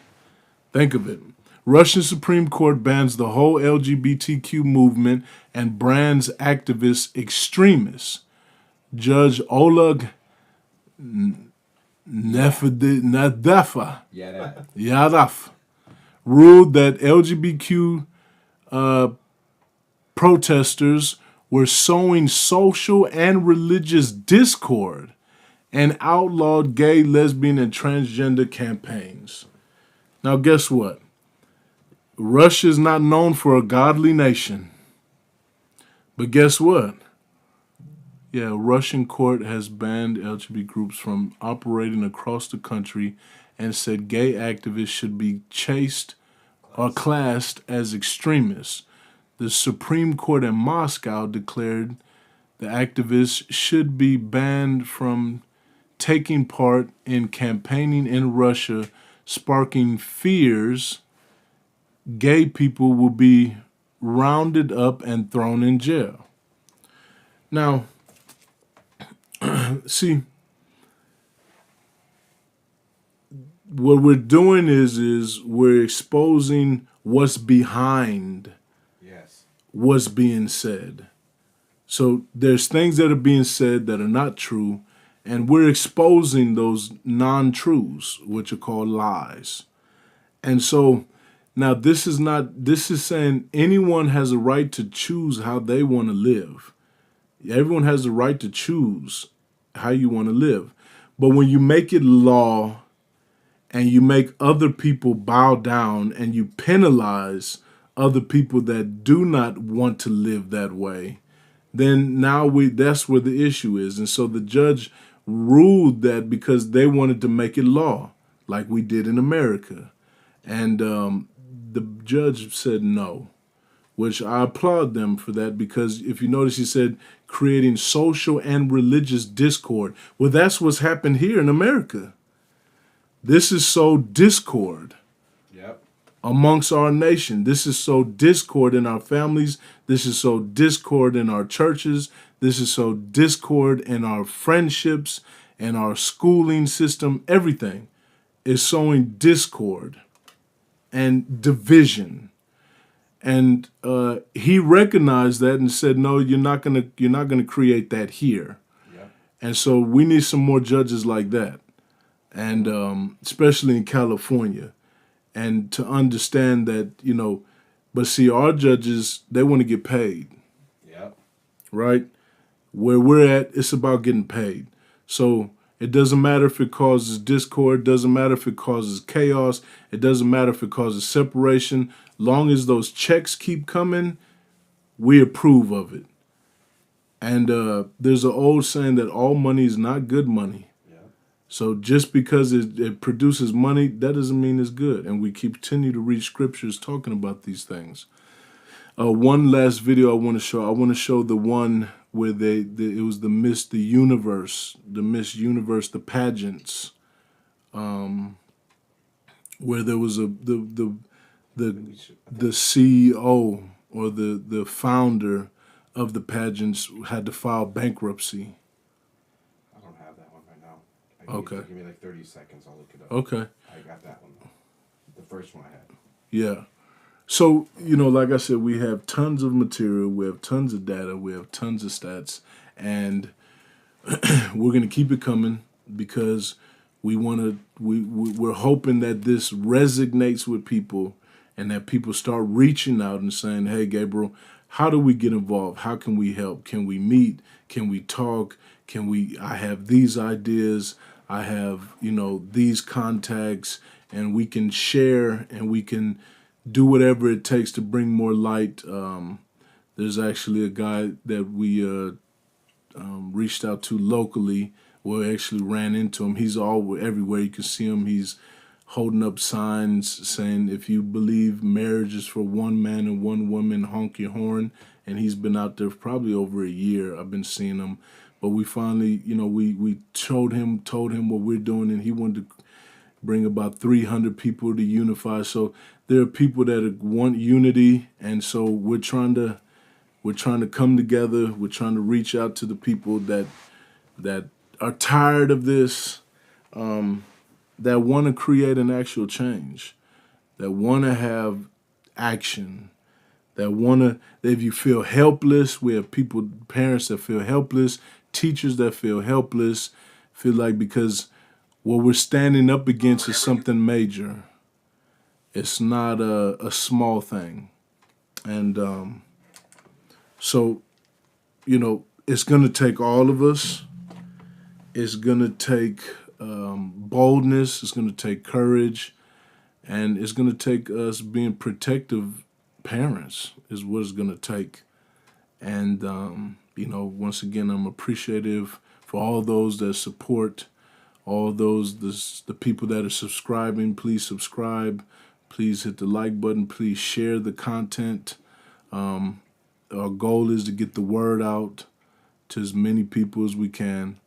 Think of it. Russian Supreme Court bans the whole LGBTQ movement and brands activists extremists. Judge Oleg Nadefa Yaraf ruled that LGBTQ protesters were sowing social and religious discord and outlawed gay, lesbian, and transgender campaigns. Now, guess what? Russia is not known for a godly nation. But guess what? Yeah, a Russian court has banned LGBT groups from operating across the country and said gay activists should be chased or classed as extremists. The Supreme Court in Moscow declared the activists should be banned from taking part in campaigning in Russia, sparking fears gay people will be rounded up and thrown in jail. Now, see, what we're doing is we're exposing what's behind what's being said. So there's things that are being said that are not true, and we're exposing those non-truths, which are called lies. And so now this is saying anyone has a right to choose how they want to live. Everyone has the right to choose how you want to live. But when you make it law and you make other people bow down and you penalize other people that do not want to live that way, then now that's where the issue is. And so the judge ruled that because they wanted to make it law, like we did in America. And the judge said no, which I applaud them for that, because if you notice, he said creating social and religious discord. Well, that's what's happened here in America. This is so discord amongst our nation. This is so discord in our families. This is so discord in our churches. This is so discord in our friendships and our schooling system. Everything is sowing discord and division. And he recognized that and said, no, you're not gonna create that here. And so we need some more judges like that, and especially in California. And to understand that, but see, our judges, they want to get paid. Right? Where we're at, it's about getting paid. So it doesn't matter if it causes discord, doesn't matter if it causes chaos, it doesn't matter if it causes separation. Long as those checks keep coming, we approve of it. And there's an old saying that all money is not good money. So just because it produces money, that doesn't mean it's good. And we continue to read scriptures talking about these things. One last video I want to show. I want to show the one where it was the Miss Universe, the pageants, where there was the CEO or the founder of the pageants had to file bankruptcy. I don't have that one right now. Okay. Give me like 30 seconds. I'll look it up. Okay. I got that one. The first one I had. Yeah. So, like I said, we have tons of material, we have tons of data, we have tons of stats, and we're going to keep it coming because we're hoping that this resonates with people and that people start reaching out and saying, hey, Gabriel, how do we get involved? How can we help? Can we meet? Can we talk? I have these ideas. I have, these contacts, and we can share and we can do whatever it takes to bring more light. There's actually a guy that we reached out to locally. We actually ran into him. He's everywhere. You can see him. He's holding up signs saying, if you believe marriage is for one man and one woman, honk your horn. And he's been out there probably over a year. I've been seeing him. But we finally, we told him what we're doing, and he wanted to bring about 300 people to unify. So there are people that want unity, and so we're trying to come together. We're trying to reach out to the people that are tired of this, that want to create an actual change, that want to have action, that if you feel helpless, we have parents that feel helpless, teachers that feel helpless, feel like because what we're standing up against is something major. It's not a small thing. And so, it's going to take all of us. It's going to take boldness. It's going to take courage. And it's going to take us being protective parents is what it's going to take. And, once again, I'm appreciative for all those that support, all those, the people that are subscribing. Please subscribe. Please hit the like button. Please share the content. Our goal is to get the word out to as many people as we can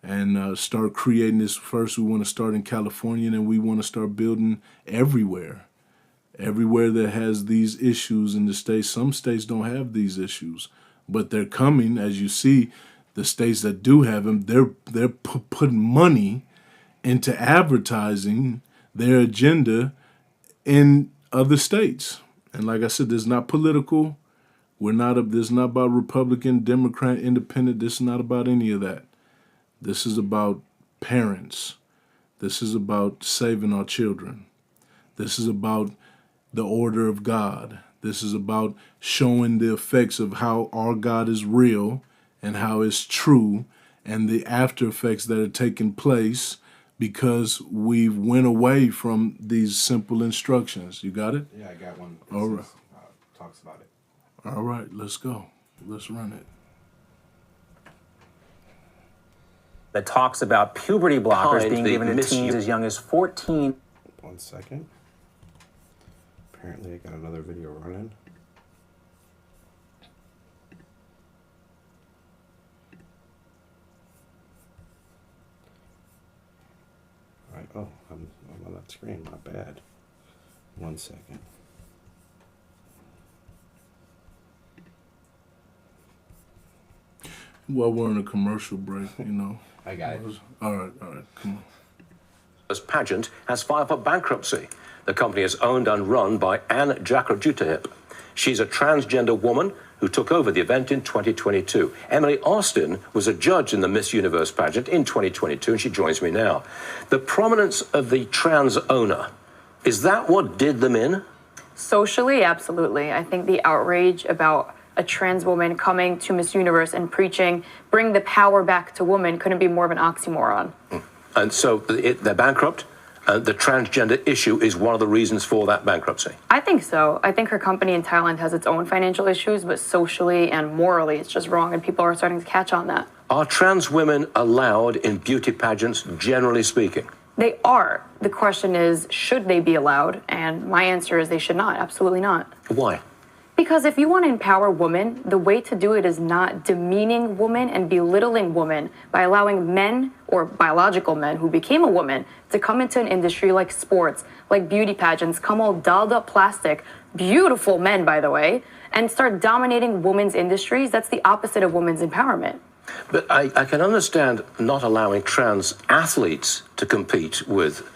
and start creating this. First, we want to start in California, and we want to start building everywhere. Everywhere that has these issues in the states. Some states don't have these issues, but they're coming. As you see, the states that do have them, they're putting money into advertising their agenda in other states. And like I said, this is not political. This is not about Republican, Democrat, Independent. This is not about any of that. This is about parents. This is about saving our children. This is about the order of God. This is about showing the effects of how our God is real and how it's true and the after effects that are taking place because we went away from these simple instructions. You got it? Yeah, I got one. All right. Talks about it. All right, let's go. Let's run it. That talks about puberty blockers being given to teens as young as 14. 1 second. Apparently I got another video running. All right, oh, I'm on that screen, not bad. 1 second. Well, we're in a commercial break, I got it. All right, come on. This pageant has filed for bankruptcy. The company is owned and run by Anne Jakrodutahip. She's a transgender woman who took over the event in 2022. Emily Austin was a judge in the Miss Universe pageant in 2022, and she joins me now. The prominence of the trans owner, is that what did them in? Socially, absolutely. I think the outrage about a trans woman coming to Miss Universe and preaching, bring the power back to women, couldn't be more of an oxymoron. And so they're bankrupt. The transgender issue is one of the reasons for that bankruptcy. I think so. I think her company in Thailand has its own financial issues, but socially and morally, it's just wrong, and people are starting to catch on that. Are trans women allowed in beauty pageants, generally speaking? They are. The question is, should they be allowed? And my answer is they should not. Absolutely not. Why? Because if you want to empower women, the way to do it is not demeaning women and belittling women by allowing men or biological men who became a woman to come into an industry like sports, like beauty pageants, come all dolled up plastic, beautiful men, by the way, and start dominating women's industries. That's the opposite of women's empowerment. But I can understand not allowing trans athletes to compete with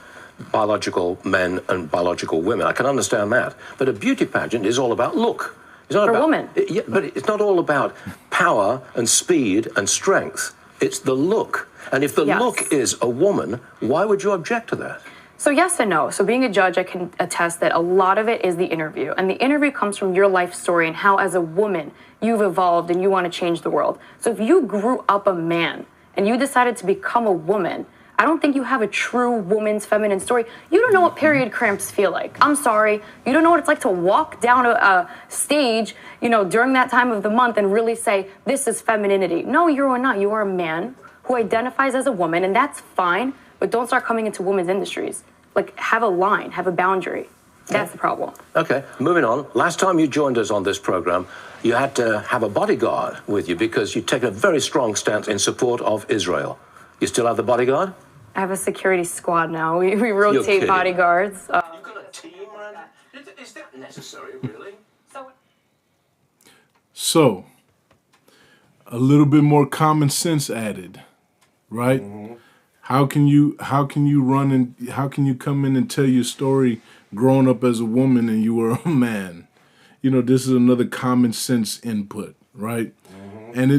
biological men and biological women. I can understand that. But a beauty pageant is all about look. It's not For about women. Yeah, but it's not all about power and speed and strength. It's the look. And if the look is a woman, why would you object to that? So yes and no. So being a judge, I can attest that a lot of it is the interview. And the interview comes from your life story and how as a woman you've evolved and you want to change the world. So if you grew up a man and you decided to become a woman, I don't think you have a true woman's feminine story. You don't know what period cramps feel like. I'm sorry. You don't know what it's like to walk down a stage, during that time of the month and really say, this is femininity. No, you are not. You are a man who identifies as a woman, and that's fine, but don't start coming into women's industries. Like, have a line, have a boundary. That's the problem. Okay, moving on. Last time you joined us on this program, you had to have a bodyguard with you because you'd taken a very strong stance in support of Israel. You still have the bodyguard? I have a security squad now. We rotate bodyguards. You've got a team around? Is that necessary, really? So, a little bit more common sense added, right? Mm-hmm. How can you run and how can you come in and tell your story growing up as a woman and you were a man? This is another common sense input, right? Mm-hmm. And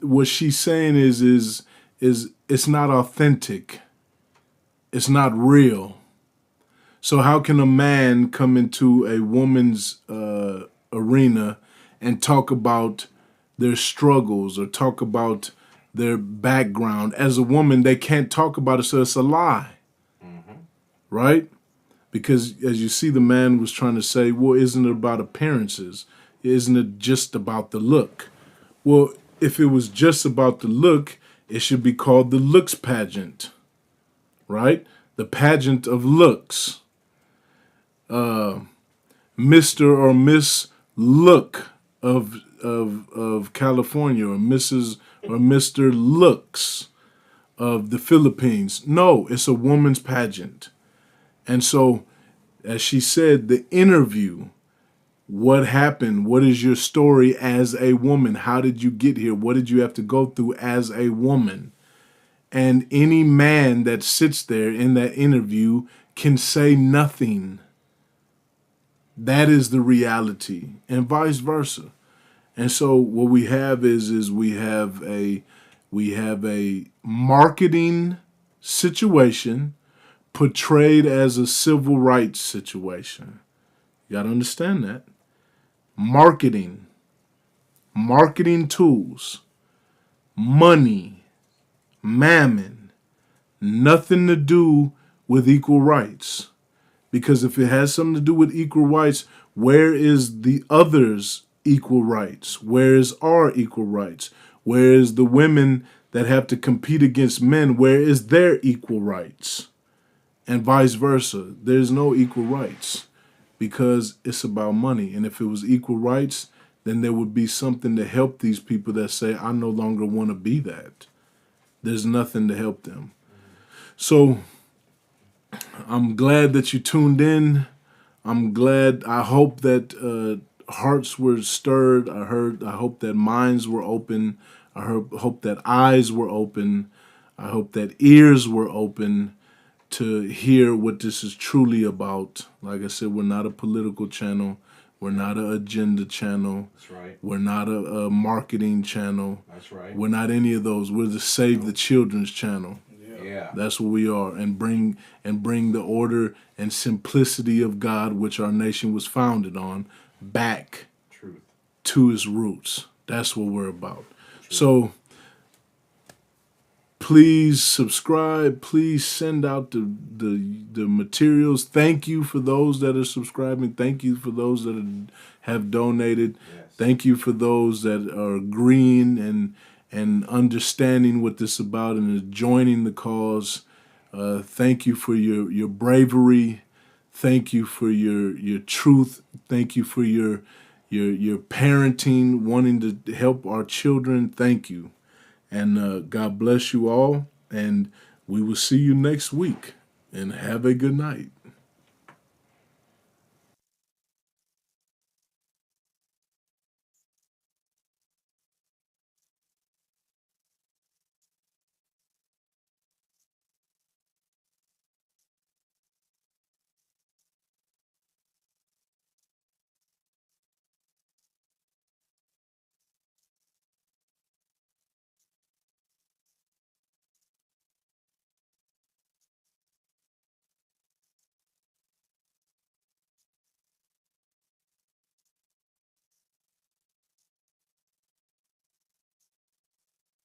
what she's saying is it's not authentic. It's not real. So how can a man come into a woman's arena and talk about their struggles or talk about their background? As a woman, they can't talk about it, so it's a lie. Right? Because as you see, the man was trying to say, well, isn't it about appearances? Isn't it just about the look? Well, if it was just about the look, it should be called the looks pageant, right? The pageant of looks. Mr. or Miss Look of California, or Mrs. or Mr. Looks of the Philippines. No, it's a woman's pageant. And so, as she said, the interview, what happened? What is your story as a woman? How did you get here? What did you have to go through as a woman? And any man that sits there in that interview can say nothing. That is the reality, and vice versa. And so what we have is we have a marketing situation portrayed as a civil rights situation. You got to understand that. Marketing tools, money, mammon, nothing to do with equal rights. Because if it has something to do with equal rights, where is the others' equal rights? Where is our equal rights? Where is the women that have to compete against men? Where is their equal rights? And vice versa. There's no equal rights because it's about money. And if it was equal rights, then there would be something to help these people that say, I no longer want to be that. There's nothing to help them. So I'm glad that you tuned in. I'm glad. I hope that hearts were stirred. I hope that minds were open. I hope that eyes were open. I hope that ears were open to hear what this is truly about. Like I said, we're not a political channel. We're not an agenda channel. That's right. We're not a marketing channel. That's right. We're not any of those. We're the Save the Children's channel. Yeah. That's what we are, and bring the order and simplicity of God, which our nation was founded on, back to its roots. That's what we're about. So please subscribe. Please send out the materials. Thank you for those that are subscribing. Thank you for those that have donated. Yes. Thank you for those that are agreeing and understanding what this is about and joining the cause. Thank you for your bravery. Thank you for your truth. Thank you for your parenting, wanting to help our children. Thank you. And God bless you all. And we will see you next week. And have a good night.